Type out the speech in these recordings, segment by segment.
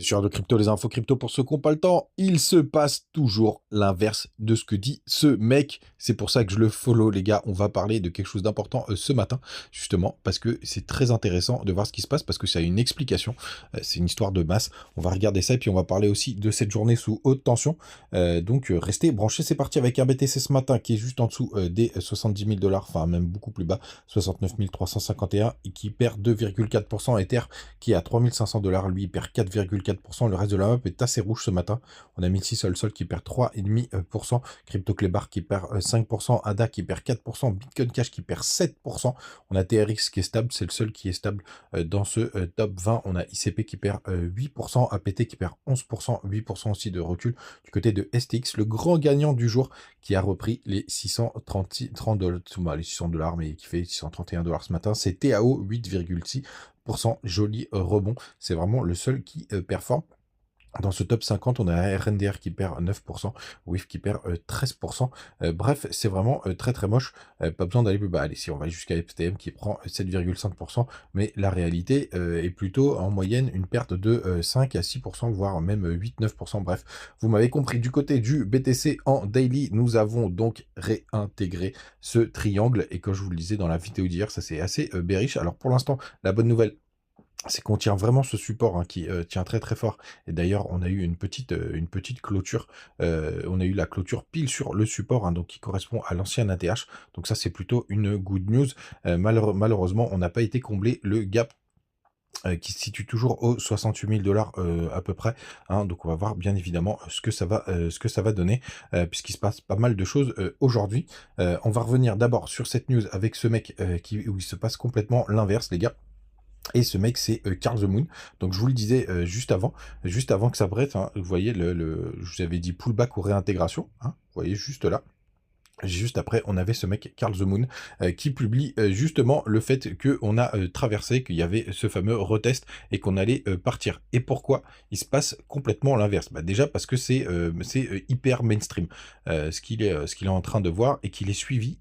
Sur de crypto, les infos crypto pour ceux qui n'ont pas le temps, il se passe toujours l'inverse de ce que dit ce mec. C'est pour ça que je le follow, les gars. On va parler de quelque chose d'important ce matin, justement, parce que c'est très intéressant de voir ce qui se passe, parce que ça a une explication. C'est une histoire de masse. On va regarder ça et puis on va parler aussi de cette journée sous haute tension. Donc, restez branchés. C'est parti avec un BTC ce matin qui est juste en dessous des 70 000 $, enfin même beaucoup plus bas, 69 351, et qui perd 2,4%. Ether qui est à 3 500 $, lui, il perd 4,4%. Le reste de la map est assez rouge ce matin. On a 1600 Sol qui perd 3,5%, Crypto Clébar qui perd 5%, ADA qui perd 4%, Bitcoin Cash qui perd 7%. On a TRX qui est stable, c'est le seul qui est stable dans ce top 20. On a ICP qui perd 8%, APT qui perd 11%, 8% aussi de recul. Du côté de STX, le grand gagnant du jour qui a repris les 630 $, les 600 $, mais qui fait 631 $ ce matin, c'est TAO 8,6%. Joli rebond, c'est vraiment le seul qui performe. Dans ce top 50, on a RNDR qui perd 9%, WIF qui perd 13%. Bref, c'est vraiment très très moche. Pas besoin d'aller plus bas. Allez, si on va jusqu'à FTM qui prend 7,5%, mais la réalité est plutôt en moyenne une perte de 5 à 6%, voire même 8-9%. Bref, vous m'avez compris. Du côté du BTC en daily, nous avons donc réintégré ce triangle. Et comme je vous le disais dans la vidéo d'hier, ça c'est assez bearish. Alors pour l'instant, la bonne nouvelle, c'est qu'on tient vraiment ce support qui tient très très fort. Et d'ailleurs, on a eu une petite clôture. On a eu la clôture pile sur le support, donc qui correspond à l'ancien ATH. Donc ça, c'est plutôt une good news. Malheureusement, on n'a pas été comblé le gap qui se situe toujours aux 68 000 $ à peu près. Donc on va voir bien évidemment ce que ça va donner, puisqu'il se passe pas mal de choses aujourd'hui. On va revenir d'abord sur cette news avec ce mec où il se passe complètement l'inverse, les gars. Et ce mec, c'est Carl the Moon. Donc, je vous le disais juste avant que ça brette. Vous voyez, je vous avais dit pullback ou réintégration. Vous voyez, juste là. Juste après, on avait ce mec, Carl the Moon, qui publie justement le fait qu'on a traversé, qu'il y avait ce fameux retest et qu'on allait partir. Et pourquoi il se passe complètement l'inverse? Déjà parce que c'est hyper mainstream ce qu'il est en train de voir et qu'il est suivi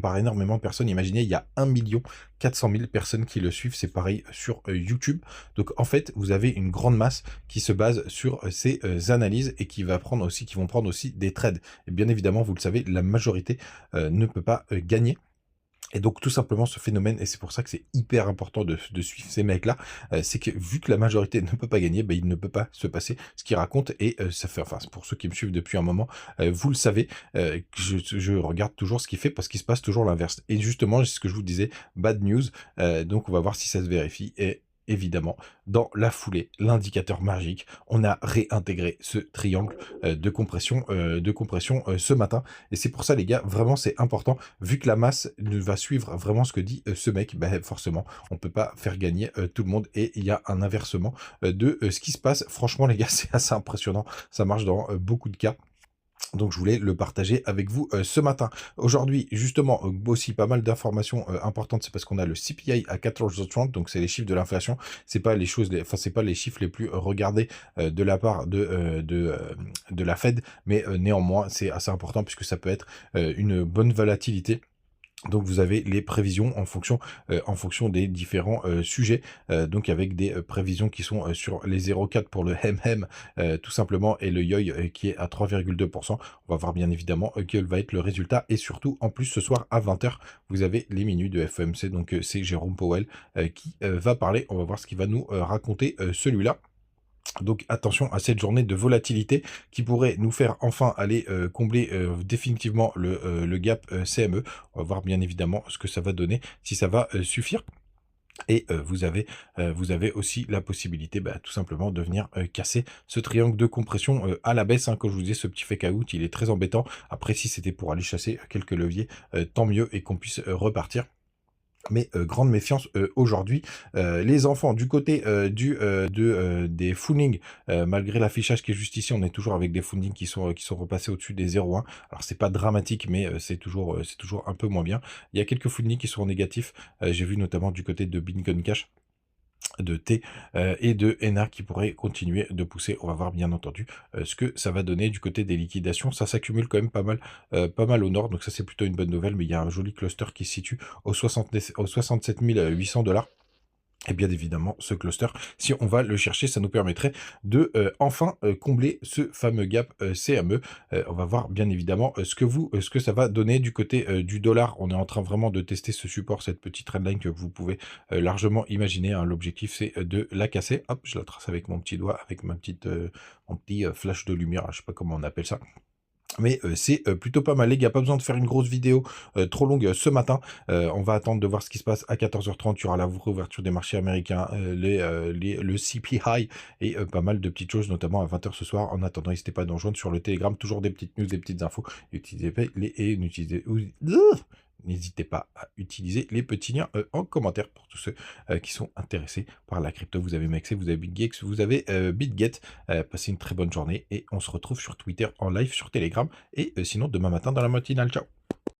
par énormément de personnes. Imaginez, il y a 1 400 000 personnes qui le suivent. C'est pareil sur YouTube. Donc en fait, vous avez une grande masse qui se base sur ces analyses et qui vont prendre aussi des trades. Et bien évidemment, vous le savez, la majorité ne peut pas gagner. Et donc tout simplement ce phénomène, et c'est pour ça que c'est hyper important de suivre ces mecs-là, c'est que vu que la majorité ne peut pas gagner, il ne peut pas se passer ce qu'ils racontent, et ça fait, enfin pour ceux qui me suivent depuis un moment, vous le savez, je regarde toujours ce qu'il fait parce qu'il se passe toujours l'inverse. Et justement, c'est ce que je vous disais, bad news, donc on va voir si ça se vérifie, et évidemment, dans la foulée, l'indicateur magique, on a réintégré ce triangle de compression ce matin. Et c'est pour ça, les gars, vraiment, c'est important. Vu que la masse ne va suivre vraiment ce que dit ce mec, forcément, on ne peut pas faire gagner tout le monde. Et il y a un inversement de ce qui se passe. Franchement, les gars, c'est assez impressionnant. Ça marche dans beaucoup de cas. Donc je voulais le partager avec vous ce matin. Aujourd'hui, justement, aussi pas mal d'informations importantes, c'est parce qu'on a le CPI à 14h30, donc c'est les chiffres de l'inflation. C'est pas c'est pas les chiffres les plus regardés de la part de la Fed, mais néanmoins c'est assez important puisque ça peut être une bonne volatilité. Donc vous avez les prévisions en fonction des différents sujets, donc avec des prévisions qui sont sur les 0,4 pour le hem tout simplement, et le YOY qui est à 3,2%. On va voir bien évidemment quel va être le résultat, et surtout en plus ce soir à 20h vous avez les minutes de FOMC, donc c'est Jérôme Powell qui va parler. On va voir ce qu'il va nous raconter celui-là. Donc attention à cette journée de volatilité qui pourrait nous faire enfin aller combler définitivement le gap CME. On va voir bien évidemment ce que ça va donner, si ça va suffire. Et vous avez aussi la possibilité tout simplement de venir casser ce triangle de compression à la baisse. Comme je vous disais, ce petit fake out, il est très embêtant. Après, si c'était pour aller chasser quelques leviers, tant mieux, et qu'on puisse repartir. Mais grande méfiance aujourd'hui. Les enfants, du côté des fundings, malgré l'affichage qui est juste ici, on est toujours avec des fundings qui sont repassés au-dessus des 0,1. Alors c'est pas dramatique, mais c'est toujours un peu moins bien. Il y a quelques fundings qui sont en négatif. J'ai vu notamment du côté de Bitcoin Cash, de T et de NA qui pourraient continuer de pousser. On va voir bien entendu ce que ça va donner du côté des liquidations. Ça s'accumule quand même pas mal au nord, donc ça c'est plutôt une bonne nouvelle. Mais il y a un joli cluster qui se situe aux 67 800 $. Et bien évidemment, ce cluster, si on va le chercher, ça nous permettrait de enfin combler ce fameux gap CME. On va voir bien évidemment ce que ça va donner du côté du dollar. On est en train vraiment de tester ce support, cette petite trendline que vous pouvez largement imaginer, hein. L'objectif, c'est de la casser. Hop, je la trace avec mon petit doigt, avec mon petit flash de lumière. Je sais pas comment on appelle ça. Mais c'est plutôt pas mal les gars, pas besoin de faire une grosse vidéo trop longue ce matin. On va attendre de voir ce qui se passe à 14h30. Il y aura la réouverture des marchés américains, le CPI et pas mal de petites choses, notamment à 20h ce soir. En attendant, n'hésitez pas à nous rejoindre sur le Telegram, toujours des petites news, des petites infos. N'hésitez pas à utiliser les petits liens en commentaire pour tous ceux qui sont intéressés par la crypto. Vous avez Mexer, vous avez BitGex, vous avez BitGet. Passez une très bonne journée et on se retrouve sur Twitter en live, sur Telegram et sinon demain matin dans la matinale. Ciao.